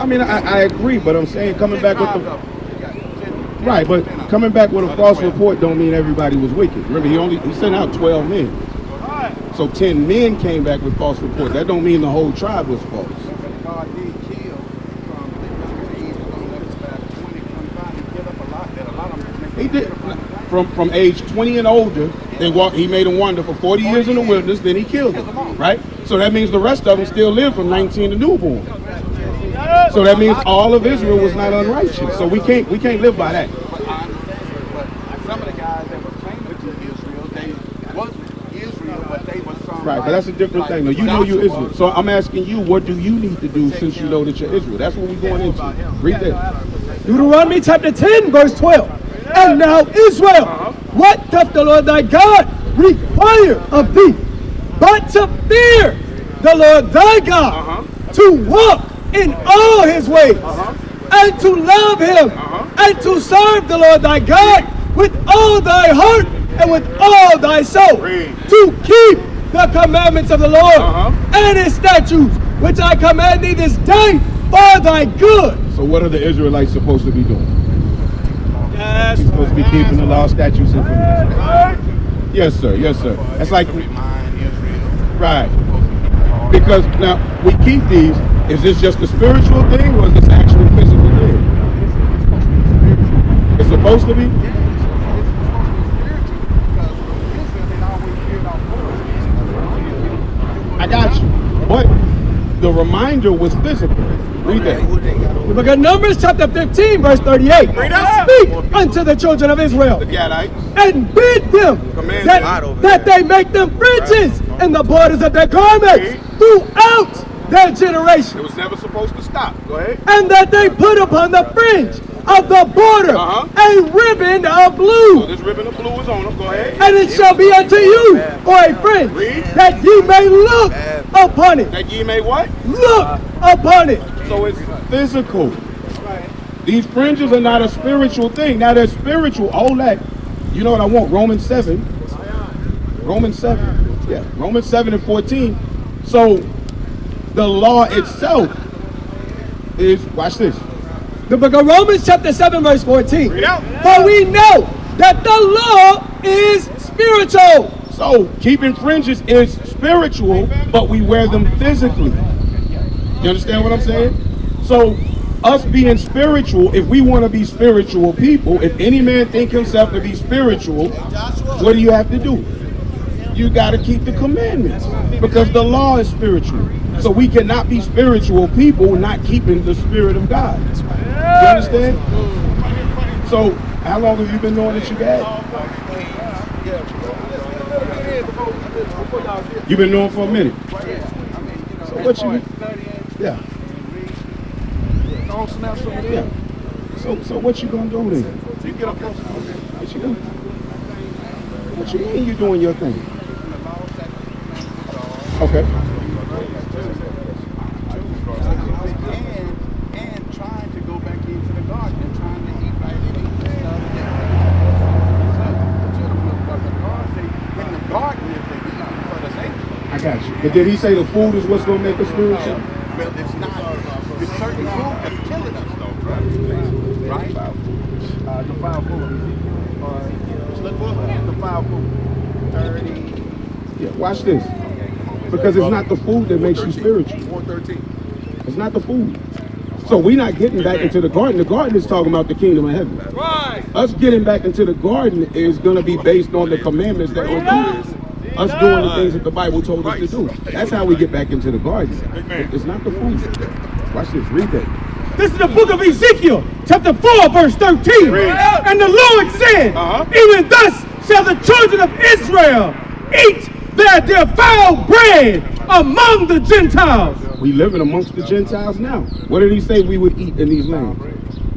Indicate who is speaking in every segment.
Speaker 1: I mean, I agree, but I'm saying coming back with the right, but coming back with a false report don't mean everybody was wicked. Remember, he sent out 12 men. So 10 men came back with false reports. That don't mean the whole tribe was false.
Speaker 2: God did kill
Speaker 1: He did from age 20 and older. He made them wander for 40 years in the wilderness. Then he killed them. Right. So that means the rest of them still live from 19 to newborn. So that means all of Israel was not unrighteous. So we can't live by that.
Speaker 2: But some of the guys that were claiming to Israel, they wasn't Israel, but they were some.
Speaker 1: Right, but that's a different thing. Now, you know you're Israel. So I'm asking you, what do you need to do since you know that you're Israel? That's what we're going into. Read that.
Speaker 3: Deuteronomy chapter 10, verse 12. And now Israel, what doth the Lord thy God require of thee, but to fear the Lord thy God, to walk in all his ways, and to love him, and to serve the Lord thy God with all thy heart and with all thy soul, to keep the commandments of the Lord and his statutes, which I command thee this day for thy good.
Speaker 1: So what are the Israelites supposed to be doing? You're supposed to be keeping the law, statutes, and commandments. Yes, sir. Yes, sir. That's like right. Because now we keep these. Is this just a spiritual thing, or is this actual physical thing? It's supposed to be. I got you. But the reminder was physical. Read that.
Speaker 3: The book of Numbers chapter 15, verse 38. Speak unto the children of Israel,
Speaker 1: The Gadites.
Speaker 3: and bid them that they make them fringes in the borders of their garments throughout their generation.
Speaker 1: It was never supposed to stop. Go ahead.
Speaker 3: And that they put upon the fringe of the border a ribbon of blue.
Speaker 1: So this ribbon of blue is on them. Go ahead.
Speaker 3: And it shall be unto you for a fringe, that ye may look upon it.
Speaker 1: That ye may what?
Speaker 3: Look upon it.
Speaker 1: So it's physical. These fringes are not a spiritual thing. Now they're spiritual. All that. You know what I want? Romans 7. Romans 7. Yeah. Romans 7 and 14. So the law itself is, watch this.
Speaker 3: The book of Romans chapter 7 verse 14. For we know that the law is spiritual.
Speaker 1: So keeping fringes is spiritual, but we wear them physically. You understand what I'm saying? So us being spiritual, if we want to be spiritual people, if any man think himself to be spiritual, what do you have to do? You got to keep the commandments, because the law is spiritual. So we cannot be spiritual people not keeping the Spirit of God. You understand? So how long have you been knowing that you got? You've been knowing for a minute. So what you? Yeah. Yeah. So what you gonna do then? You get up close. What you do? What you mean you doing your thing? Okay.
Speaker 2: And trying to go back into the garden and trying to eat right and eat stuff. In the garden, if they eat for the sake.
Speaker 1: I got you. But did he say the food is what's gonna make us spiritual?
Speaker 2: Well, it's not. It's certain food that's killing us, though, right? The foul food. The foul food. 30.
Speaker 1: Yeah. Watch this. Because it's not the food that makes you spiritual.
Speaker 2: 413.
Speaker 1: It's not the food. So we're not getting back into the garden. The garden is talking about the kingdom of heaven.
Speaker 2: Right.
Speaker 1: Us getting back into the garden is going to be based on the commandments that we're doing. Us doing the things that the Bible told us to do. That's how we get back into the garden. It's not the food. Watch this. Read that.
Speaker 3: This is the book of Ezekiel, chapter 4, verse 13. And the Lord said, even thus shall the children of Israel eat their defiled bread among the Gentiles.
Speaker 1: We living amongst the Gentiles now. What did he say we would eat in these lands?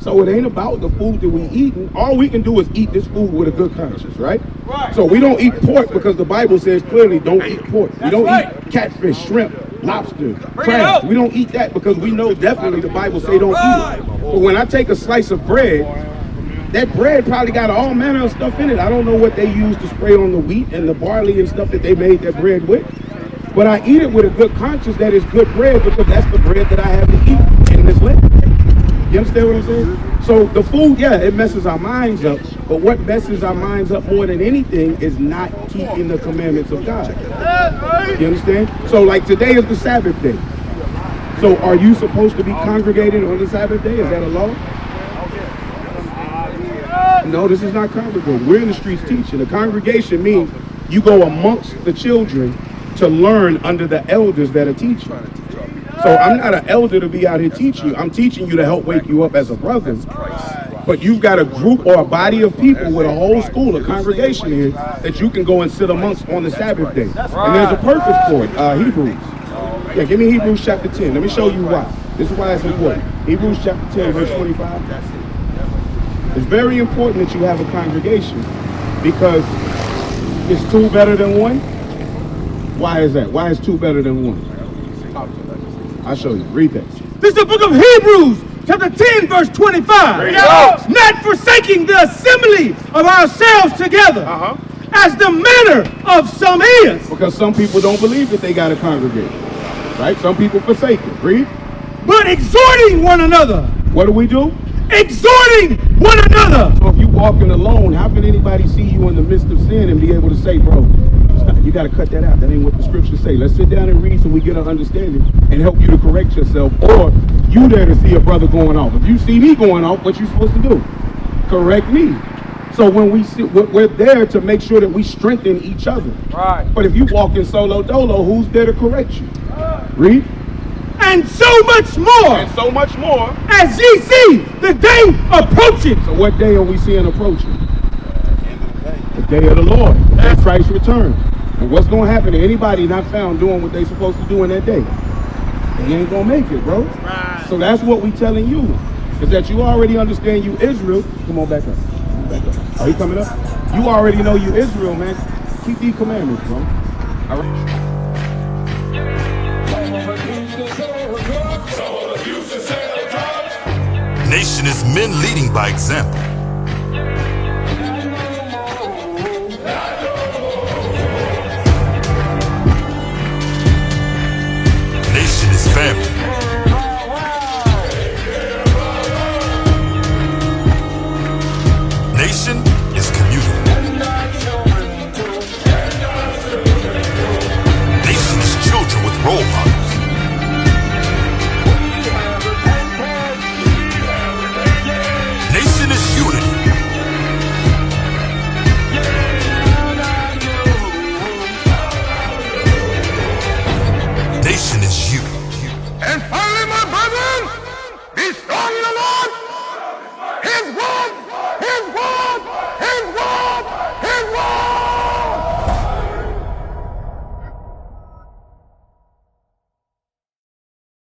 Speaker 1: So it ain't about the food that we eating. All we can do is eat this food with a good conscience, right? So we don't eat pork because the Bible says clearly don't eat pork. We don't eat catfish, shrimp, lobster, crab. We don't eat that because we know definitely the Bible say don't eat it. But when I take a slice of bread, that bread probably got all manner of stuff in it. I don't know what they use to spray on the wheat and the barley and stuff that they made that bread with. But I eat it with a good conscience that is good bread, because that's the bread that I have to eat in this land. You understand what I'm saying? So the food, yeah, it messes our minds up, but what messes our minds up more than anything is not keeping the commandments of God. You understand? So like today is the Sabbath day. So are you supposed to be congregated on the Sabbath day? Is that a law? No, this is not congregating. We're in the streets teaching. A congregation means you go amongst the children to learn under the elders that are teaching. So I'm not an elder to be out here teaching you. I'm teaching you to help wake you up as a brother. But you've got a group or a body of people with a whole school, a congregation here, that you can go and sit amongst on the Sabbath day. And there's a purpose for it. Hebrews. Yeah, give me Hebrews chapter 10. Let me show you why. This is why it's important. Hebrews chapter 10, verse 25. It's very important that you have a congregation because it's two better than one. Why is that? Why is two better than one? I'll show you. Read that.
Speaker 3: This is the book of Hebrews, chapter 10, verse 25. Not forsaking the assembly of ourselves together, as the manner of some is.
Speaker 1: Because some people don't believe that they got to congregate. Right? Some people forsake it. Read.
Speaker 3: But exhorting one another.
Speaker 1: What do?
Speaker 3: Exhorting one another.
Speaker 1: So if you walking alone, how can anybody see you in the midst of sin and be able to say, bro, stop, you got to cut that out. That ain't what the scriptures say. Let's sit down and read so we get an understanding and help you to correct yourself. Or you there to see a brother going off. If you see me going off, what you supposed to do? Correct me. So when we see, we're there to make sure that we strengthen each other.
Speaker 2: Right.
Speaker 1: But if you walk in solo dolo, who's there to correct you? Read.
Speaker 3: And so much more.
Speaker 1: And so much more.
Speaker 3: As ye see the day approaching.
Speaker 1: So what day are we seeing approaching? The day of the Lord. That's Christ's return. And what's going to happen to anybody not found doing what they supposed to do in that day? They ain't going to make it, bro. Right. So that's what we telling you. Is that you already understand you Israel. Come on back up. Are you coming up? You already know you Israel, man. Keep these commandments, bro. All right.
Speaker 4: Nation is men leading by example. Nation is family. Nation is community. Nation is children with role models.